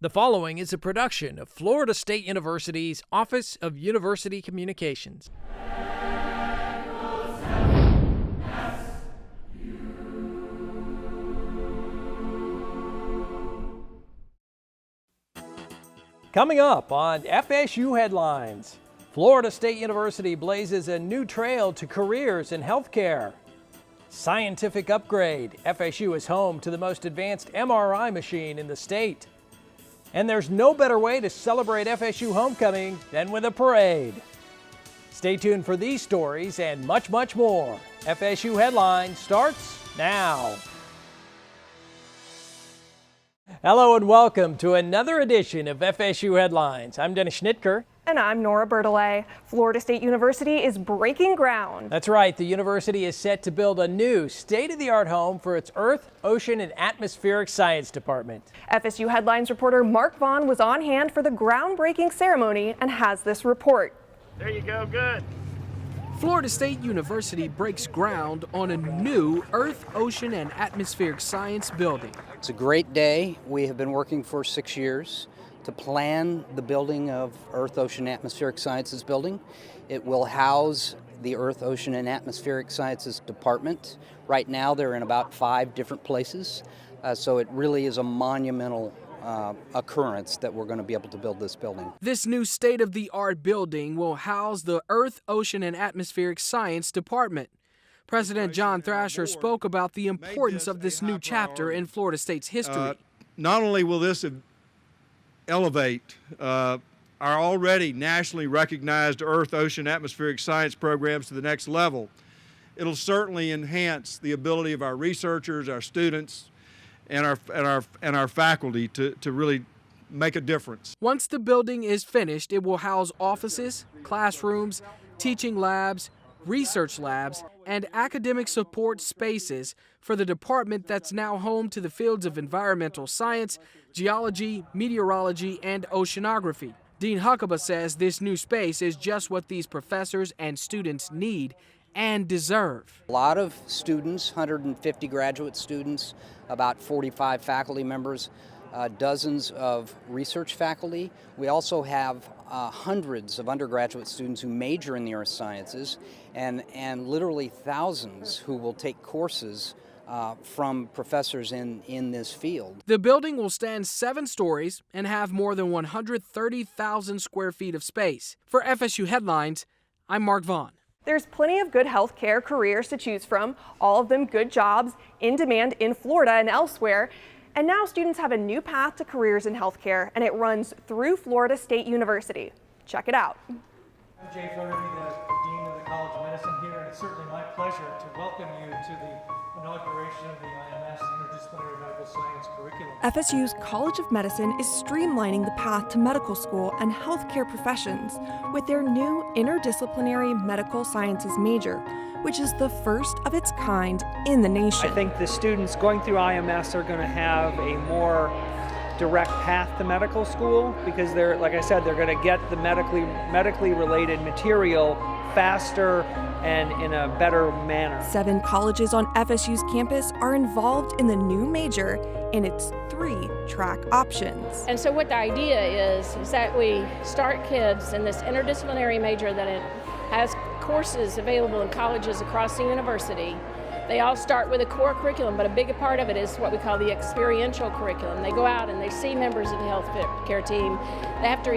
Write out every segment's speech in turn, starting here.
The following is a production of Florida State University's Office of University Communications. Coming up on FSU Headlines, Florida State University blazes a new trail to careers in healthcare. Scientific upgrade, FSU is home to the most advanced MRI machine in the state. And there's no better way to celebrate FSU homecoming than with a parade. Stay tuned for these stories and much, much more. FSU Headlines starts now. Hello and welcome to another edition of FSU Headlines. I'm Dennis Schnitker. And I'm Nora Bertollet. Florida State University is breaking ground. That's right. The university is set to build a new state-of-the-art home for its Earth, Ocean, and Atmospheric Science Department. FSU Headlines reporter Mark Vaughn was on hand for the groundbreaking ceremony and has this report. There you go, good. Florida State University breaks ground on a new Earth, Ocean, and Atmospheric Science building. It's a great day. We have been working for 6 years to plan the building of Earth, Ocean, Atmospheric Sciences building. It will house the Earth, Ocean, and Atmospheric Sciences Department. Right now they're in about 5 different places, so it really is a monumental occurrence that we're going to be able to build this building. This new state-of-the-art building will house the Earth, Ocean, and Atmospheric Science Department. President John Thrasher spoke about the importance of this new chapter in Florida State's history. Not only will this elevate our already nationally recognized Earth, Ocean, Atmospheric Science programs to the next level, it'll certainly enhance the ability of our researchers, our students, and our faculty to really make a difference. Once the building is finished, it will house offices, classrooms, teaching labs, research labs, and academic support spaces for the department that's now home to the fields of environmental science, geology, meteorology, and oceanography. Dean Huckabee says this new space is just what these professors and students need and deserve. A lot of students, 150 graduate students, about 45 faculty members, dozens of research faculty. We also have hundreds of undergraduate students who major in the earth sciences and literally thousands who will take courses from professors in this field. The building will stand 7 stories and have more than 130,000 square feet of space. For FSU Headlines, I'm Mark Vaughn. There's plenty of good healthcare careers to choose from, all of them good jobs in demand in Florida and elsewhere. And now students have a new path to careers in healthcare, and it runs through Florida State University. Check it out. I'm Jay Flaherty, the Dean of the College of Medicine here, and it's certainly my pleasure to welcome you to the inauguration of the IMS Interdisciplinary Medical Science Curriculum. FSU's College of Medicine is streamlining the path to medical school and healthcare professions with their new Interdisciplinary Medical Sciences major, which is the first of its kind in the nation. I think the students going through IMS are going to have a more direct path to medical school because they're, like I said, they're going to get the medically related material faster and in a better manner. 7 colleges on FSU's campus are involved in the new major in its 3-track options. And so what the idea is that we start kids in this interdisciplinary major that it has courses available in colleges across the university. They all start with a core curriculum, but a big part of it is what we call the experiential curriculum. They go out and they see members of the healthcare team. They have to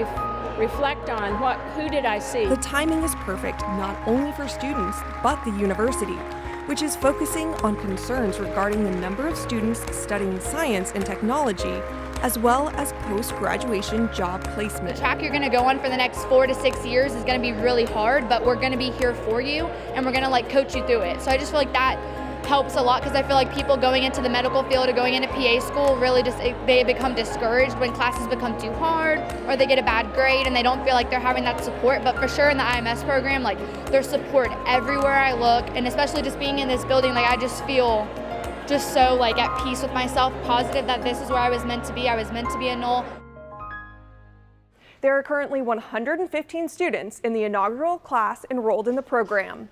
reflect on who did I see. The timing is perfect not only for students, but the university, which is focusing on concerns regarding the number of students studying science and technology, as well as post-graduation job placement. The track you're going to go on for the next 4 to 6 years is going to be really hard, but we're going to be here for you, and we're going to coach you through it. So I just feel like that helps a lot because I feel like people going into the medical field or going into PA school really they become discouraged when classes become too hard or they get a bad grade and they don't feel like they're having that support. But for sure in the IMS program, there's support everywhere I look, and especially just being in this building, I just feel just so at peace with myself, positive that this is where I was meant to be. I was meant to be a Knoll. There are currently 115 students in the inaugural class enrolled in the program.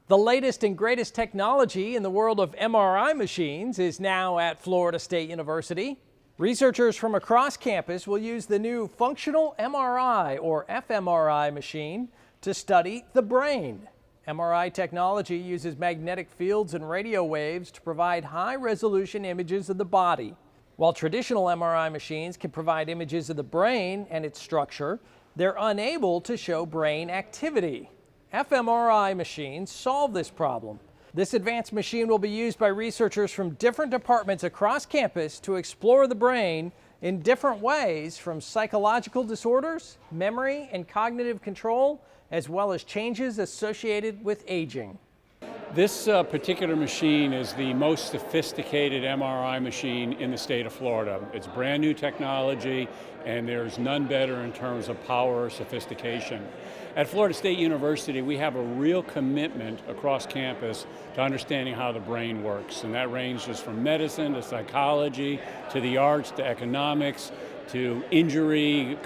The latest and greatest technology in the world of MRI machines is now at Florida State University. Researchers from across campus will use the new functional MRI or fMRI machine to study the brain. MRI technology uses magnetic fields and radio waves to provide high-resolution images of the body. While traditional MRI machines can provide images of the brain and its structure, they're unable to show brain activity. fMRI machines solve this problem. This advanced machine will be used by researchers from different departments across campus to explore the brain in different ways, from psychological disorders, memory and cognitive control, as well as changes associated with aging. This particular machine is the most sophisticated MRI machine in the state of Florida. It's brand new technology, and there's none better in terms of power or sophistication. At Florida State University, we have a real commitment across campus to understanding how the brain works, and that ranges from medicine to psychology to the arts to economics to injury,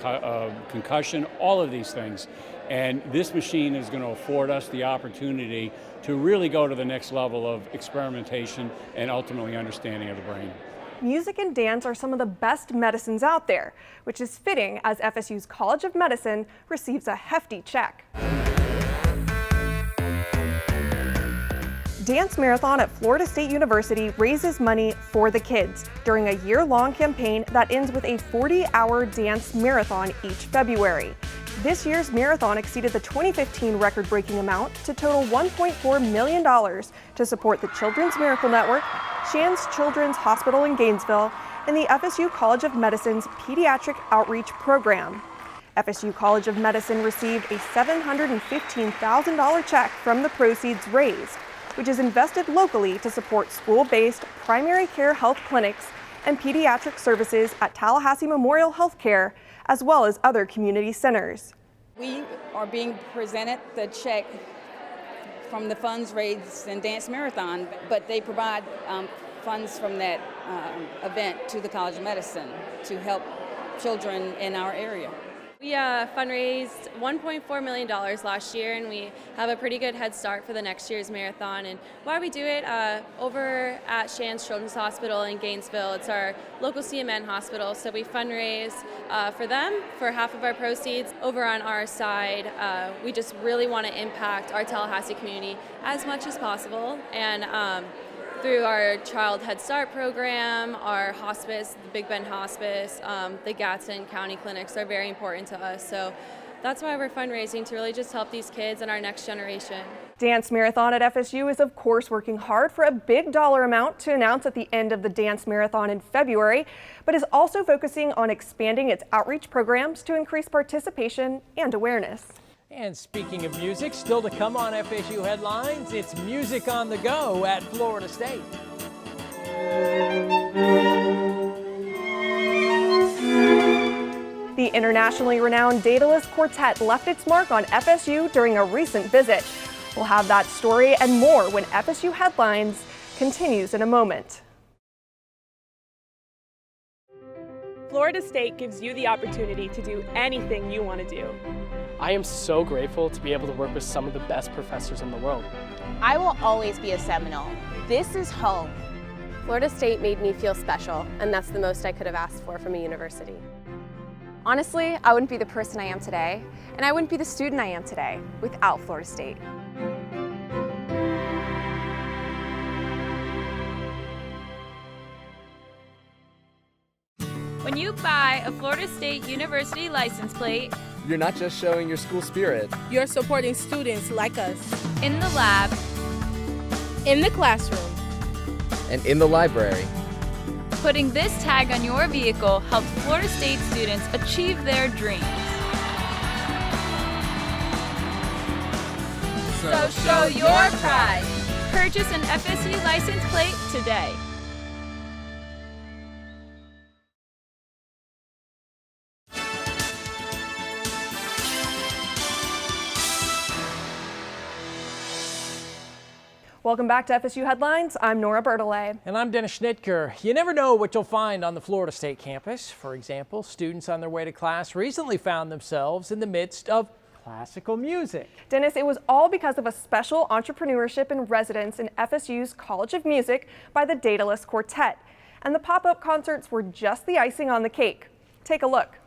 concussion, all of these things. And this machine is going to afford us the opportunity to really go to the next level of experimentation and ultimately understanding of the brain. Music and dance are some of the best medicines out there, which is fitting as FSU's College of Medicine receives a hefty check. Dance Marathon at Florida State University raises money for the kids during a year-long campaign that ends with a 40-hour dance marathon each February. This year's marathon exceeded the 2015 record-breaking amount to total $1.4 million to support the Children's Miracle Network, Shands Children's Hospital in Gainesville, and the FSU College of Medicine's Pediatric Outreach Program. FSU College of Medicine received a $715,000 check from the proceeds raised, which is invested locally to support school-based primary care health clinics and pediatric services at Tallahassee Memorial Healthcare, as well as other community centers. We are being presented the check from the funds raised in Dance Marathon, but they provide funds from that event to the College of Medicine to help children in our area. We fundraised $1.4 million last year, and we have a pretty good head start for the next year's marathon. And why we do it, over at Shands Children's Hospital in Gainesville, it's our local CMN hospital, so we fundraise for them for half of our proceeds. Over on our side, we just really want to impact our Tallahassee community as much as possible, and through our Child Head Start program, our hospice, the Big Bend Hospice, the Gadsden County clinics are very important to us. So that's why we're fundraising, to really just help these kids and our next generation. Dance Marathon at FSU is of course working hard for a big dollar amount to announce at the end of the Dance Marathon in February, but is also focusing on expanding its outreach programs to increase participation and awareness. And speaking of music, still to come on FSU Headlines, it's Music on the Go at Florida State. The internationally renowned Daedalus Quartet left its mark on FSU during a recent visit. We'll have that story and more when FSU Headlines continues in a moment. Florida State gives you the opportunity to do anything you want to do. I am so grateful to be able to work with some of the best professors in the world. I will always be a Seminole. This is home. Florida State made me feel special, and that's the most I could have asked for from a university. Honestly, I wouldn't be the person I am today, and I wouldn't be the student I am today without Florida State. When you buy a Florida State University license plate, you're not just showing your school spirit. You're supporting students like us. In the lab, in the classroom, and in the library. Putting this tag on your vehicle helps Florida State students achieve their dreams. So show your pride. Purchase an FSU license plate today. Welcome back to FSU Headlines. I'm Nora Bertollet. And I'm Dennis Schnitker. You never know what you'll find on the Florida State campus. For example, students on their way to class recently found themselves in the midst of classical music. Dennis, it was all because of a special entrepreneurship in residence in FSU's College of Music by the Daedalus Quartet. and the pop-up concerts were just the icing on the cake. Take a look.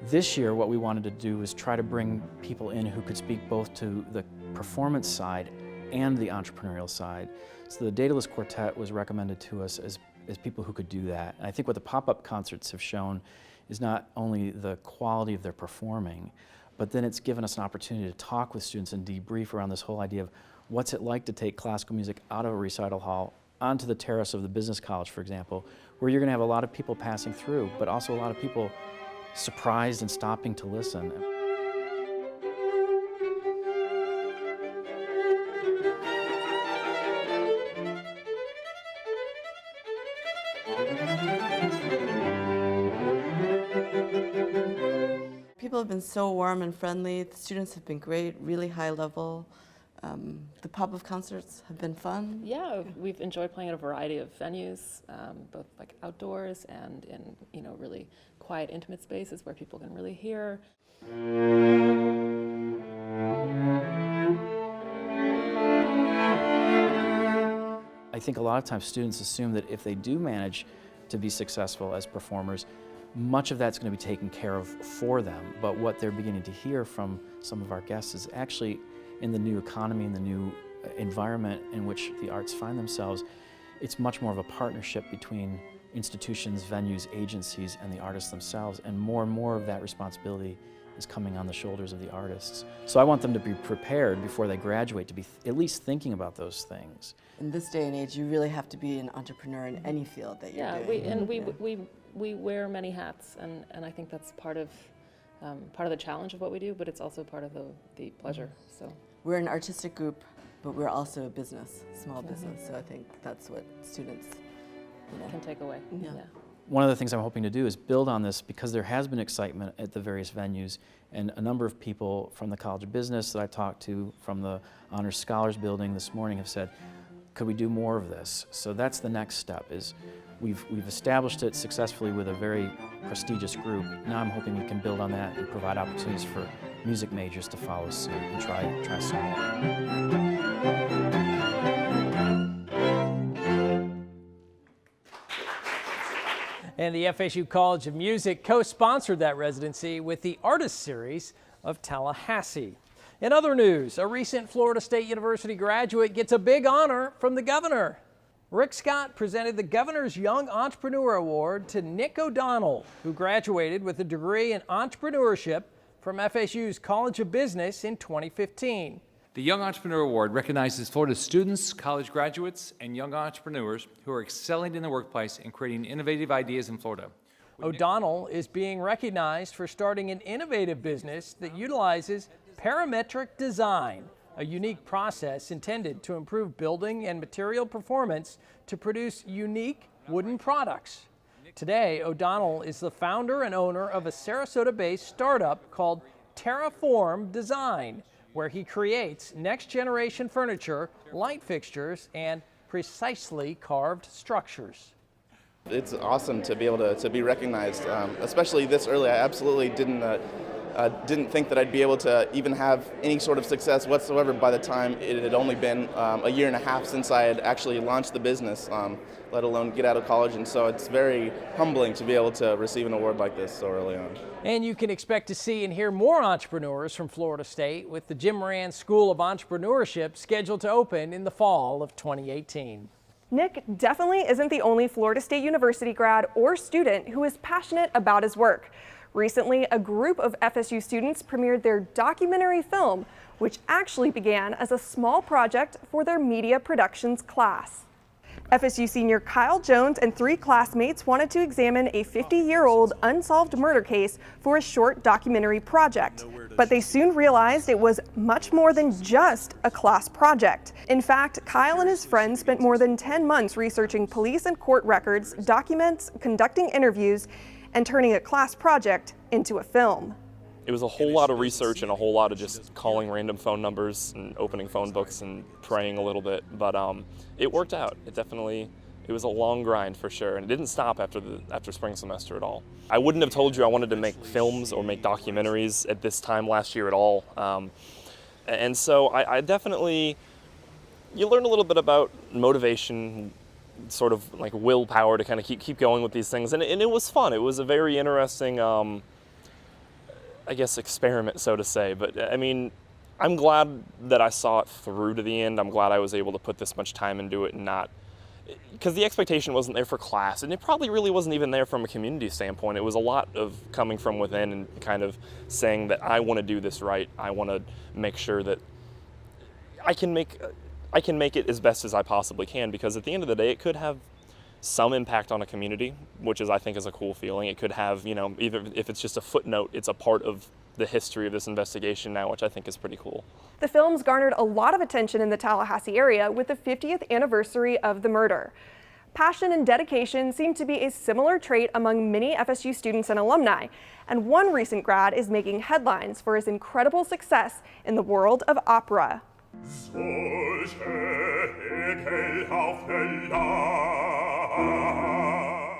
This year, what we wanted to do was try to bring people in who could speak both to the performance side and the entrepreneurial side. So the Daedalus Quartet was recommended to us as people who could do that. And I think what the pop-up concerts have shown is not only the quality of their performing, but then it's given us an opportunity to talk with students and debrief around this whole idea of what's it like to take classical music out of a recital hall onto the terrace of the business college, for example, where you're going to have a lot of people passing through, but also a lot of people surprised and stopping to listen. People have been so warm and friendly. The students have been great, really high level. The pop-up concerts have been fun. Yeah, we've enjoyed playing at a variety of venues, both like outdoors and in really quiet, intimate spaces where people can really hear. I think a lot of times students assume that if they do manage to be successful as performers, much of that's going to be taken care of for them. But what they're beginning to hear from some of our guests is actually in the new economy, in the new environment in which the arts find themselves, it's much more of a partnership between institutions, venues, agencies, and the artists themselves, and more of that responsibility is coming on the shoulders of the artists. So I want them to be prepared before they graduate to be at least thinking about those things. In this day and age, you really have to be an entrepreneur in any field that you're doing. We wear many hats, and I think that's part of the challenge of what we do, but it's also part of the pleasure. So we're an artistic group, but we're also a business, small business. So I think that's what students can take away. Yeah. One of the things I'm hoping to do is build on this, because there has been excitement at the various venues, and a number of people from the College of Business that I talked to from the Honors Scholars Building this morning have said, could we do more of this? So that's the next step. Is we've established it successfully with a very prestigious group. Now I'm hoping we can build on that and provide opportunities for music majors to follow suit and try some more. And the FSU College of Music co-sponsored that residency with the Artist Series of Tallahassee. In other news, a recent Florida State University graduate gets a big honor from the governor. Rick Scott presented the Governor's Young Entrepreneur Award to Nick O'Donnell, who graduated with a degree in entrepreneurship from FSU's College of Business in 2015. The Young Entrepreneur Award recognizes Florida students, college graduates, and young entrepreneurs who are excelling in the workplace and creating innovative ideas in Florida. O'Donnell is being recognized for starting an innovative business that utilizes parametric design, a unique process intended to improve building and material performance to produce unique wooden products. Today, O'Donnell is the founder and owner of a Sarasota-based startup called Terraform Design, where he creates next-generation furniture, light fixtures, and precisely carved structures. It's awesome to be able to be recognized, especially this early. I absolutely didn't think that I'd be able to even have any sort of success whatsoever by the time it had only been a year and a half since I had actually launched the business, let alone get out of college. And so it's very humbling to be able to receive an award like this so early on. And you can expect to see and hear more entrepreneurs from Florida State with the Jim Moran School of Entrepreneurship scheduled to open in the fall of 2018. Nick definitely isn't the only Florida State University grad or student who is passionate about his work. Recently, a group of FSU students premiered their documentary film, which actually began as a small project for their media productions class. FSU senior Kyle Jones and 3 classmates wanted to examine a 50-year-old unsolved murder case for a short documentary project. But they soon realized it was much more than just a class project. In fact, Kyle and his friends spent more than 10 months researching police and court records, documents, conducting interviews, and turning a class project into a film. It was a whole lot of research and a whole lot of just calling random phone numbers and opening phone books and praying a little bit, but it worked out. It was a long grind for sure, and it didn't stop after spring semester at all. I wouldn't have told you I wanted to make films or make documentaries at this time last year at all. And so I definitely, you learn a little bit about motivation, sort of like willpower to kind of keep going with these things. And it was fun. It was a very interesting, I guess, experiment, so to say. But I mean, I'm glad that I saw it through to the end. I'm glad I was able to put this much time into it and not, because the expectation wasn't there for class, and it probably really wasn't even there from a community standpoint. It was a lot of coming from within and kind of saying that I want to do this right. I want to make sure that I can make it as best as I possibly can, because at the end of the day, it could have some impact on a community, which I think is a cool feeling. It could have, either if it's just a footnote, it's a part of the history of this investigation now, which I think is pretty cool. The films garnered a lot of attention in the Tallahassee area with the 50th anniversary of the murder. Passion and dedication seem to be a similar trait among many FSU students and alumni, and one recent grad is making headlines for his incredible success in the world of opera.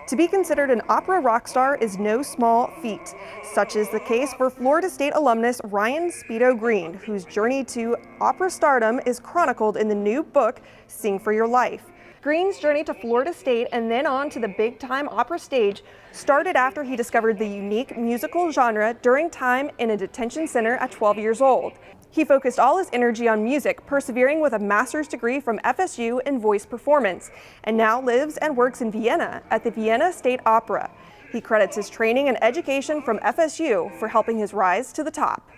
To be considered an opera rock star is no small feat. Such is the case for Florida State alumnus Ryan Speedo Green, whose journey to opera stardom is chronicled in the new book, Sing for Your Life. Green's journey to Florida State and then on to the big-time opera stage started after he discovered the unique musical genre during time in a detention center at 12 years old. He focused all his energy on music, persevering with a master's degree from FSU in voice performance, and now lives and works in Vienna at the Vienna State Opera. He credits his training and education from FSU for helping his rise to the top.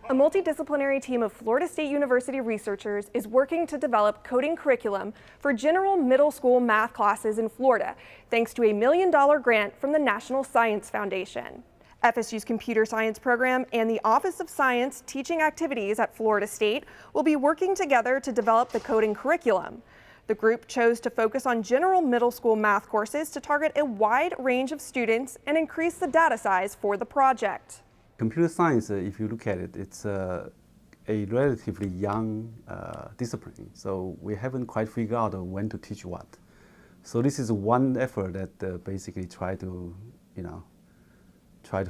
A multidisciplinary team of Florida State University researchers is working to develop coding curriculum for general middle school math classes in Florida, thanks to a $1 million grant from the National Science Foundation. FSU's computer science program and the Office of Science Teaching Activities at Florida State will be working together to develop the coding curriculum. The group chose to focus on general middle school math courses to target a wide range of students and increase the data size for the project. Computer science, if you look at it, it's a relatively young discipline, so we haven't quite figured out when to teach what. So this is one effort that basically try to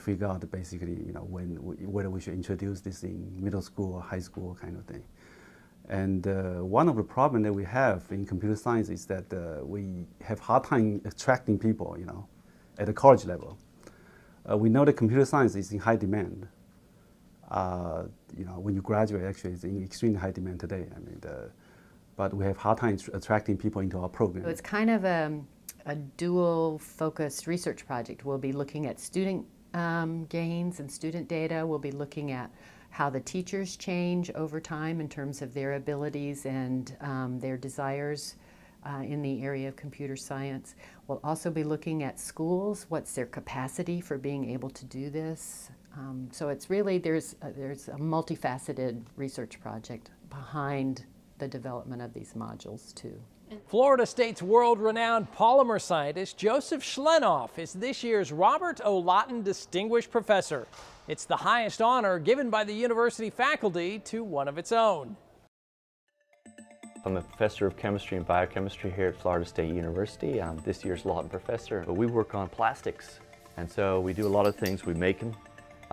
figure out basically, whether we should introduce this in middle school or high school kind of thing. And one of the problems that we have in computer science is that we have hard time attracting people, at the college level. We know that computer science is in high demand. When you graduate, actually, it's in extremely high demand today. But we have hard time attracting people into our program. So it's kind of a dual-focused research project. We'll be looking at student gains and student data. We'll be looking at how the teachers change over time in terms of their abilities and their desires in the area of computer science. We'll also be looking at schools, what's their capacity for being able to do this. So it's really, there's a multifaceted research project behind the development of these modules too. Florida State's world-renowned polymer scientist Joseph Schlenoff is this year's Robert O. Lawton Distinguished Professor. It's the highest honor given by the university faculty to one of its own. I'm a professor of chemistry and biochemistry here at Florida State University. I'm this year's Lawton Professor. We work on plastics, and so we do a lot of things. We make them,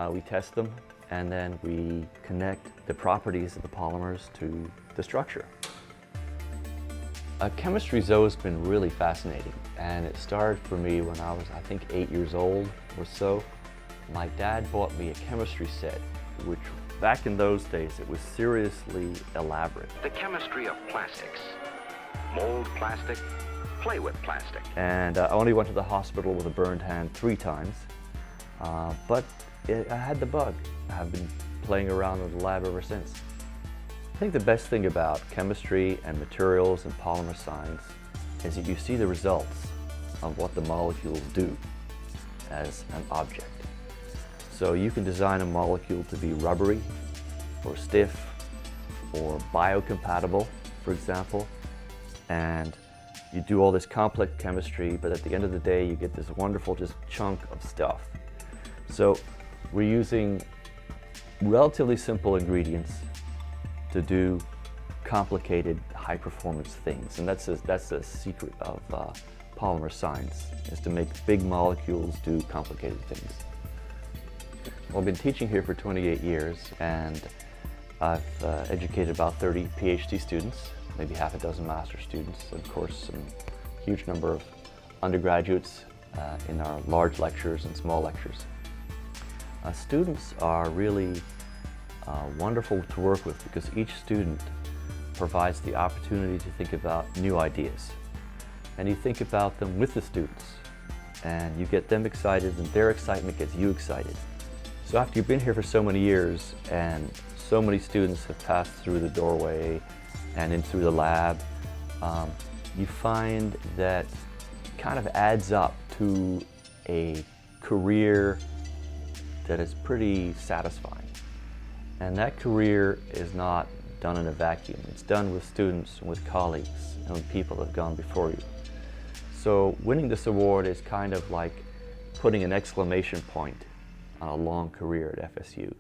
we test them, and then we connect the properties of the polymers to the structure. Chemistry's always been really fascinating, and it started for me when I was, I think, 8 years old or so. My dad bought me a chemistry set, which back in those days, it was seriously elaborate. The chemistry of plastics. Mold plastic, play with plastic. And I only went to the hospital with a burned hand 3 times, but I had the bug. I've been playing around in the lab ever since. I think the best thing about chemistry and materials and polymer science is that you see the results of what the molecules do as an object. So you can design a molecule to be rubbery or stiff or biocompatible, for example, and you do all this complex chemistry, but at the end of the day you get this wonderful just chunk of stuff. So we're using relatively simple ingredients to do complicated, high-performance things, and that's the secret of polymer science, is to make big molecules do complicated things. Well, I've been teaching here for 28 years, and I've educated about 30 PhD students, maybe half a dozen master's students, and of course some huge number of undergraduates in our large lectures and small lectures. Students are really wonderful to work with because each student provides the opportunity to think about new ideas. And you think about them with the students, and you get them excited, and their excitement gets you excited. So after you've been here for so many years, and so many students have passed through the doorway and in through the lab, you find that kind of adds up to a career that is pretty satisfying. And that career is not done in a vacuum. It's done with students and with colleagues and with people that have gone before you. So winning this award is kind of like putting an exclamation point on a long career at FSU.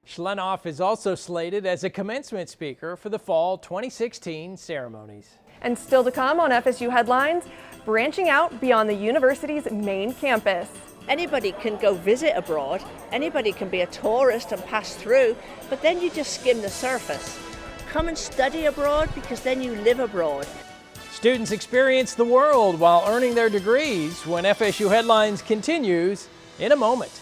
Schlenoff is also slated as a commencement speaker for the fall 2016 ceremonies. And still to come on FSU Headlines, branching out beyond the university's main campus. Anybody can go visit abroad, anybody can be a tourist and pass through, but then you just skim the surface. Come and study abroad because then you live abroad. Students experience the world while earning their degrees when FSU Headlines continues in a moment.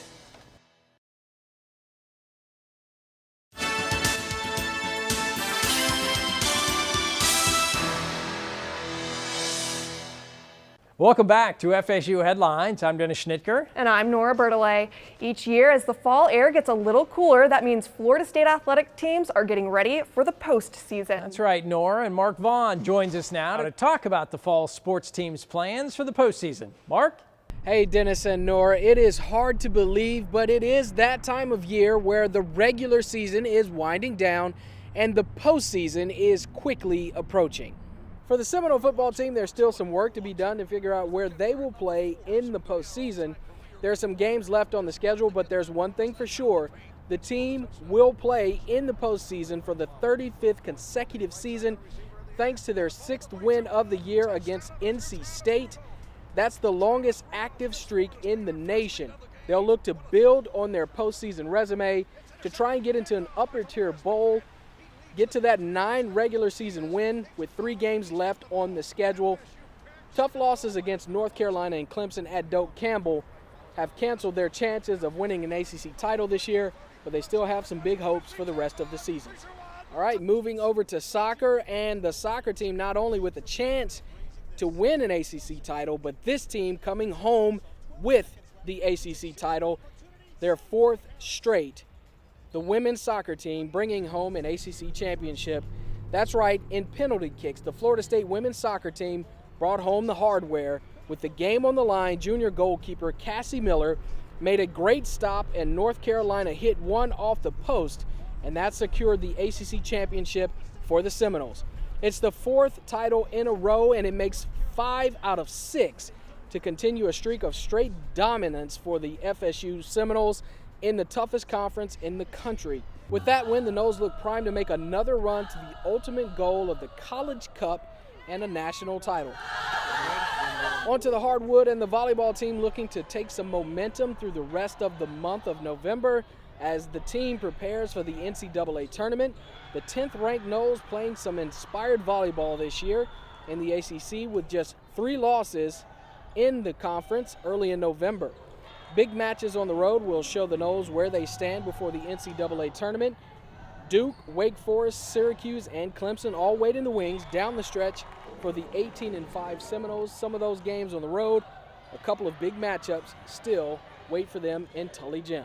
Welcome back to FSU Headlines. I'm Dennis Schnitker. And I'm Nora Bertollet. Each year, as the fall air gets a little cooler, that means Florida State athletic teams are getting ready for the postseason. That's right, Nora. And Mark Vaughn joins us now to talk about the fall sports teams' plans for the postseason. Mark? Hey, Dennis and Nora. It is hard to believe, but it is that time of year where the regular season is winding down and the postseason is quickly approaching. For the Seminole football team, there's still some work to be done to figure out where they will play in the postseason. There are some games left on the schedule, but there's one thing for sure. The team will play in the postseason for the 35th consecutive season, thanks to their 6th win of the year against NC State. That's the longest active streak in the nation. They'll look to build on their postseason resume to try and get into an upper-tier bowl, get to that 9 regular season win with 3 games left on the schedule. Tough losses against North Carolina and Clemson at Doak Campbell have canceled their chances of winning an ACC title this year, but they still have some big hopes for the rest of the season. All right, moving over to soccer, and the soccer team not only with a chance to win an ACC title, but this team coming home with the ACC title, their 4th straight. The women's soccer team bringing home an ACC championship. That's right, in penalty kicks, the Florida State women's soccer team brought home the hardware. With the game on the line, junior goalkeeper Cassie Miller made a great stop, and North Carolina hit one off the post, and that secured the ACC championship for the Seminoles. It's the 4th title in a row, and it makes 5 out of 6 to continue a streak of straight dominance for the FSU Seminoles in the toughest conference in the country. With that win, the Noles look primed to make another run to the ultimate goal of the College Cup and a national title. Onto the hardwood, and the volleyball team looking to take some momentum through the rest of the month of November as the team prepares for the NCAA tournament. The 10th ranked Noles playing some inspired volleyball this year in the ACC with just 3 losses in the conference early in November. Big matches on the road will show the Noles where they stand before the NCAA tournament. Duke, Wake Forest, Syracuse, and Clemson all wait in the wings down the stretch for the 18-5 Seminoles. Some of those games on the road, a couple of big matchups still wait for them in Tully Gym.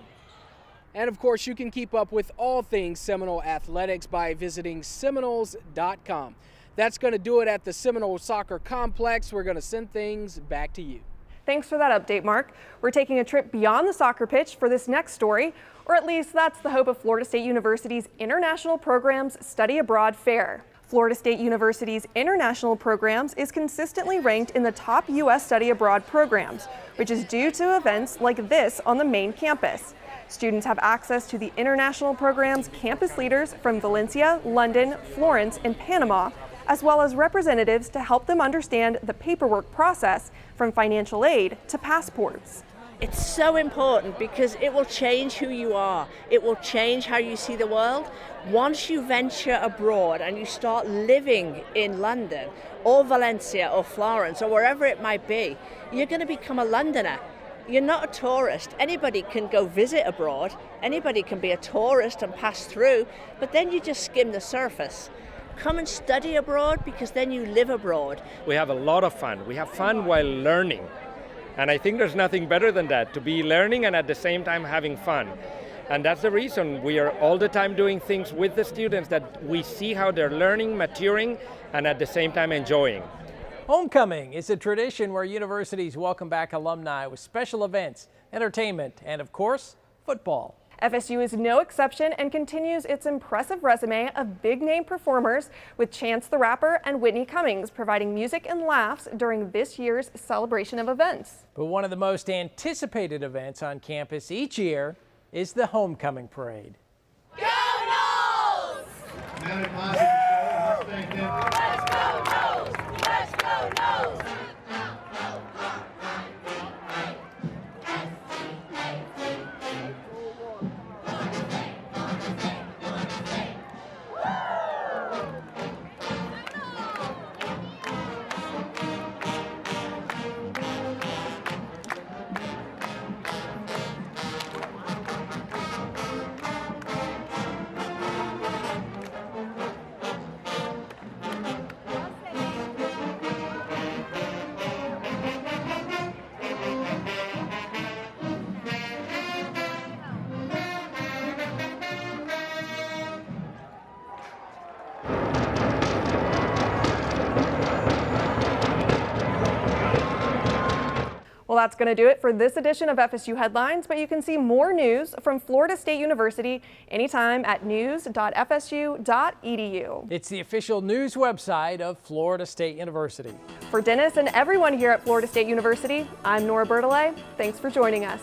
And of course, you can keep up with all things Seminole athletics by visiting Seminoles.com. That's going to do it at the Seminole Soccer Complex. We're going to send things back to you. Thanks for that update, Mark. We're taking a trip beyond the soccer pitch for this next story, or at least that's the hope of Florida State University's International Programs Study Abroad Fair. Florida State University's international programs is consistently ranked in the top U.S. study abroad programs, which is due to events like this on the main campus. Students have access to the international program's campus leaders from Valencia, London, Florence, and Panama, as well as representatives to help them understand the paperwork process from financial aid to passports. It's so important because it will change who you are. It will change how you see the world. Once you venture abroad and you start living in London or Valencia or Florence or wherever it might be, you're going to become a Londoner. You're not a tourist. Anybody can go visit abroad. Anybody can be a tourist and pass through, but then you just skim the surface. Come and study abroad because then you live abroad. We have a lot of fun. We have fun while learning. And I think there's nothing better than that, to be learning and at the same time having fun. And that's the reason we are all the time doing things with the students, that we see how they're learning, maturing, and at the same time enjoying. Homecoming is a tradition where universities welcome back alumni with special events, entertainment, and of course, football. FSU is no exception and continues its impressive resume of big-name performers, with Chance the Rapper and Whitney Cummings providing music and laughs during this year's celebration of events. But one of the most anticipated events on campus each year is the Homecoming Parade. Go Noles! Let's go Noles! Let's go Noles! Well, that's going to do it for this edition of FSU Headlines, but you can see more news from Florida State University anytime at news.fsu.edu. It's the official news website of Florida State University. For Dennis and everyone here at Florida State University, I'm Nora Bertollet. Thanks for joining us.